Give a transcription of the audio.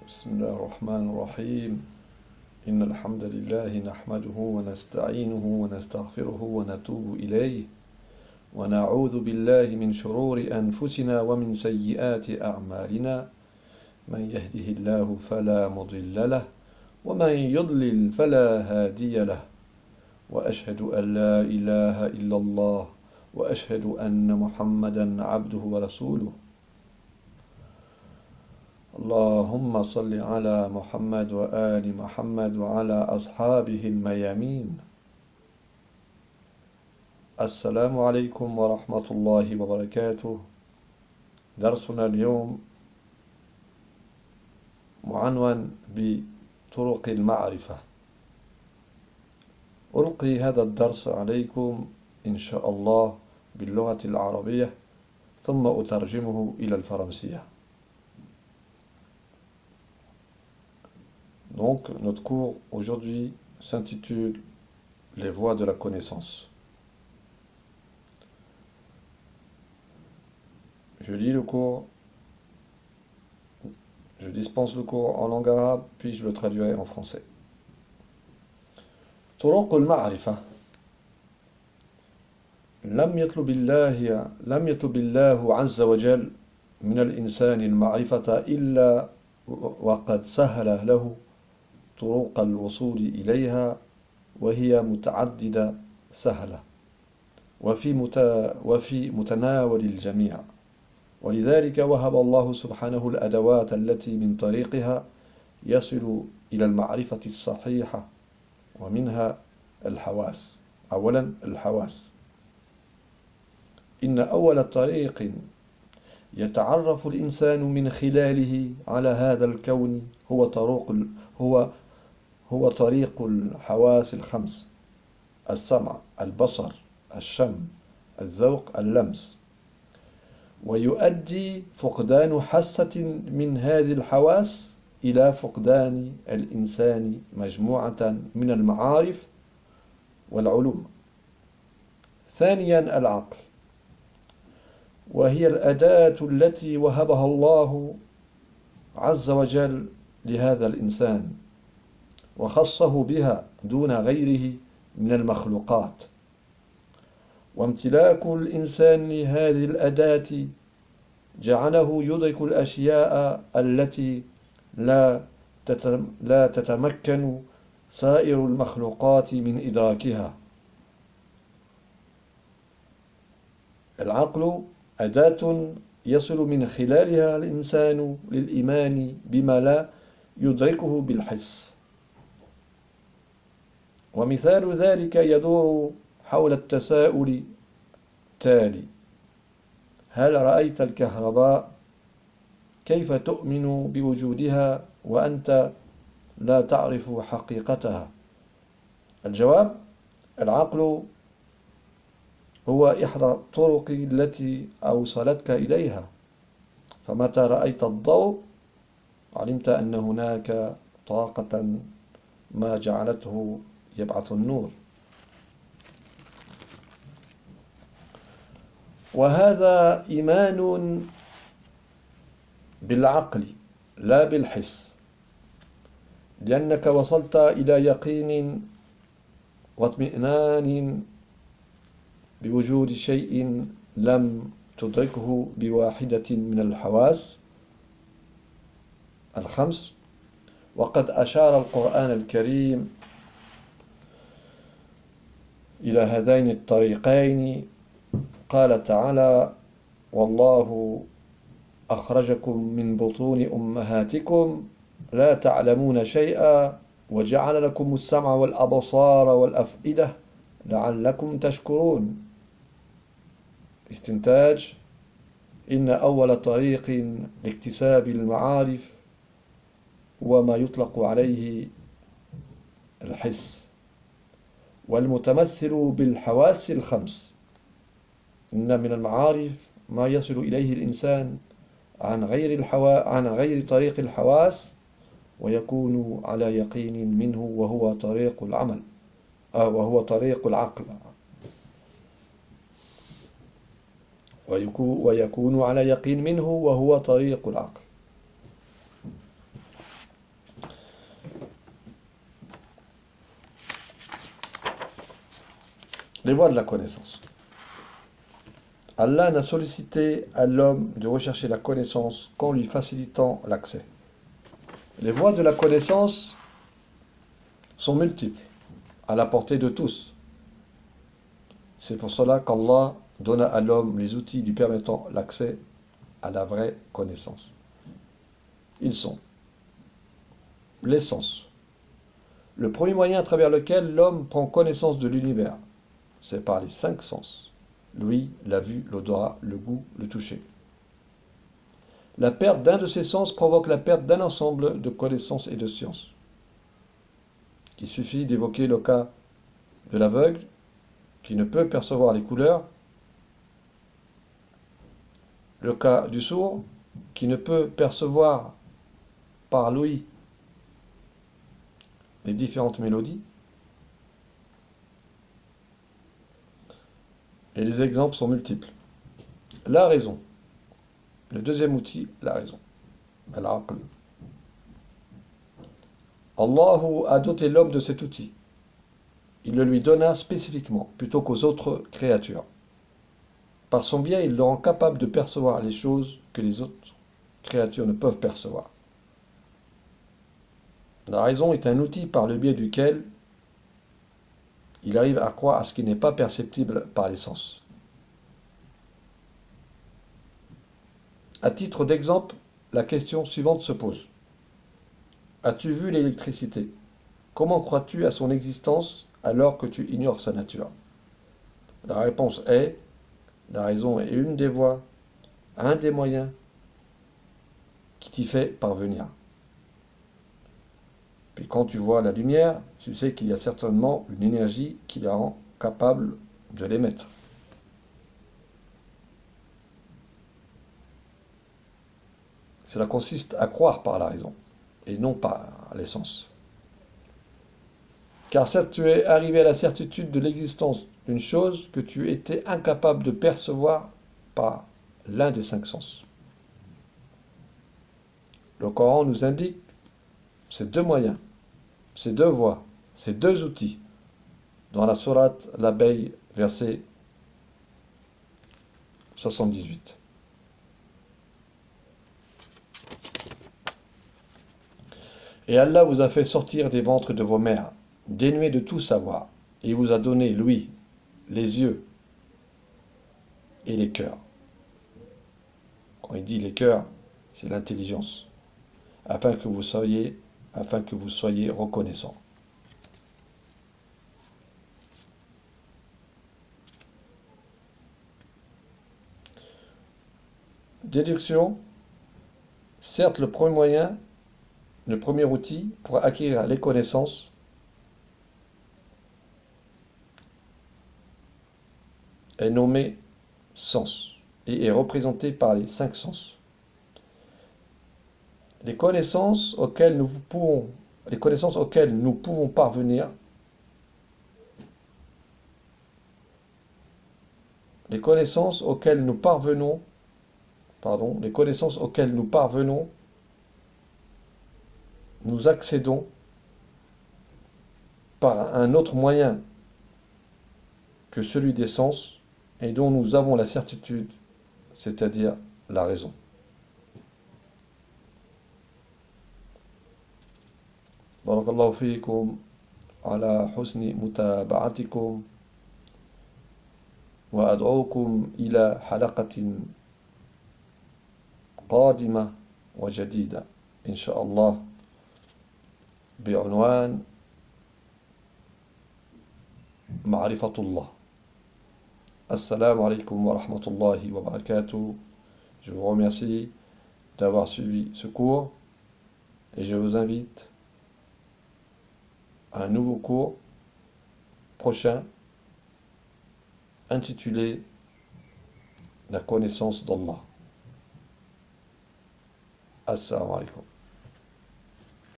بسم الله الرحمن الرحيم. إن الحمد لله نحمده ونستعينه ونستغفره ونتوب إليه ونعوذ بالله من شرور أنفسنا ومن سيئات أعمالنا. من يهده الله فلا مضل له ومن يضلل فلا هادي له، وأشهد أن لا إله إلا الله وأشهد أن محمدا عبده ورسوله. اللهم صل على محمد وآل محمد وعلى أصحابه الميامين. السلام عليكم ورحمة الله وبركاته. درسنا اليوم معنون بطرق المعرفة. ألقي هذا الدرس عليكم إن شاء الله باللغة العربية ثم أترجمه إلى الفرنسية. Donc, notre cours aujourd'hui s'intitule Les voies de la connaissance. Je lis le cours, je dispense le cours en langue arabe, puis je le traduirai en français. طرق المعرفة. لم يطلب الله عز وجل من الإنسان المعرفة إلا وقد سهل له طرق الوصول إليها، وهي متعددة سهلة وفي متناول الجميع. ولذلك وهب الله سبحانه الأدوات التي من طريقها يصل إلى المعرفة الصحيحة، ومنها الحواس. أولا الحواس. إن أول طريق يتعرف الإنسان من خلاله على هذا الكون هو طريق الحواس الخمس: السمع، البصر، الشم، الذوق، اللمس. ويؤدي فقدان حاسة من هذه الحواس إلى فقدان الإنسان مجموعة من المعارف والعلوم. ثانيا العقل، وهي الأداة التي وهبها الله عز وجل لهذا الإنسان، وخصه بها دون غيره من المخلوقات. وامتلاك الإنسان لهذه الأداة جعله يدرك الأشياء التي لا تتمكن سائر المخلوقات من إدراكها. العقل أداة يصل من خلالها الإنسان للإيمان بما لا يدركه بالحس. ومثال ذلك يدور حول التساؤل التالي: هل رأيت الكهرباء؟ كيف تؤمن بوجودها وأنت لا تعرف حقيقتها؟ الجواب: العقل هو إحدى الطرق التي أوصلتك إليها. فمتى رأيت الضوء علمت أن هناك طاقة ما جعلته يبعث النور. وهذا إيمان بالعقل لا بالحس، لأنك وصلت إلى يقين واطمئنان بوجود شيء لم تدركه بواحدة من الحواس الخمس. وقد أشار القرآن الكريم إلى هذين الطريقين. قال تعالى: والله أخرجكم من بطون أمهاتكم لا تعلمون شيئا وجعل لكم السمع والأبصار والأفئدة لعلكم تشكرون. استنتاج: إن أول طريق لاكتساب المعارف هو ما يطلق عليه الحس، والمتمثل بالحواس الخمس. إن من المعارف ما يصل إليه الإنسان عن غير طريق الحواس، ويكون على يقين منه، وهو طريق العمل وهو طريق العقل. ويكون على يقين منه وهو طريق العقل. Les voies de la connaissance. Allah n'a sollicité à l'homme de rechercher la connaissance qu'en lui facilitant l'accès. Les voies de la connaissance sont multiples, à la portée de tous. C'est pour cela qu'Allah donna à l'homme les outils lui permettant l'accès à la vraie connaissance. Ils sont les sens. Le premier moyen à travers lequel l'homme prend connaissance de l'univers, c'est par les 5 sens. L'ouïe, la vue, l'odorat, le goût, le toucher. La perte d'un de ces sens provoque la perte d'un ensemble de connaissances et de sciences. Il suffit d'évoquer le cas de l'aveugle qui ne peut percevoir les couleurs, le cas du sourd qui ne peut percevoir par l'ouïe les différentes mélodies. Et les exemples sont multiples. La raison. Le deuxième outil, la raison. Al-aql. Allah a doté l'homme de cet outil. Il le lui donna spécifiquement, plutôt qu'aux autres créatures. Par son biais, il le rend capable de percevoir les choses que les autres créatures ne peuvent percevoir. La raison est un outil par le biais duquel il arrive à croire à ce qui n'est pas perceptible par les sens. À titre d'exemple, la question suivante se pose. As-tu vu l'électricité? Comment crois-tu à son existence alors que tu ignores sa nature? La réponse est, la raison est une des voies, un des moyens qui t'y fait parvenir. Puis quand tu vois la lumière, tu sais qu'il y a certainement une énergie qui la rend capable de l'émettre. Cela consiste à croire par la raison, et non par les sens. Car certes, tu es arrivé à la certitude de l'existence d'une chose que tu étais incapable de percevoir par l'un des 5 sens. Le Coran nous indique ces 2 moyens, ces 2 voies, ces 2 outils. Dans la sourate L'abeille, verset 78. Et Allah vous a fait sortir des ventres de vos mères, dénués de tout savoir, et vous a donné l'ouïe, les yeux et les cœurs. Quand il dit les cœurs, c'est l'intelligence, afin que vous soyez reconnaissants. Déduction. Certes, le premier outil pour acquérir les connaissances est nommé sens et est représenté par les 5 sens. Les connaissances auxquelles nous pouvons parvenir, les connaissances auxquelles nous parvenons, nous accédons par un autre moyen que celui des sens et dont nous avons la certitude, c'est-à-dire la raison. Barakallahu fiikum ala husni mutaba'atikum wa ad'ukum ila halaqatin قادمة وجديدة إن شاء الله بعنوان معرفة الله. Assalamu alaikum wa rahmatullahi wa barakatuh. Je vous remercie d'avoir suivi ce cours et je vous invite à un nouveau cours prochain intitulé La connaissance d'Allah. Assalamu alaikum.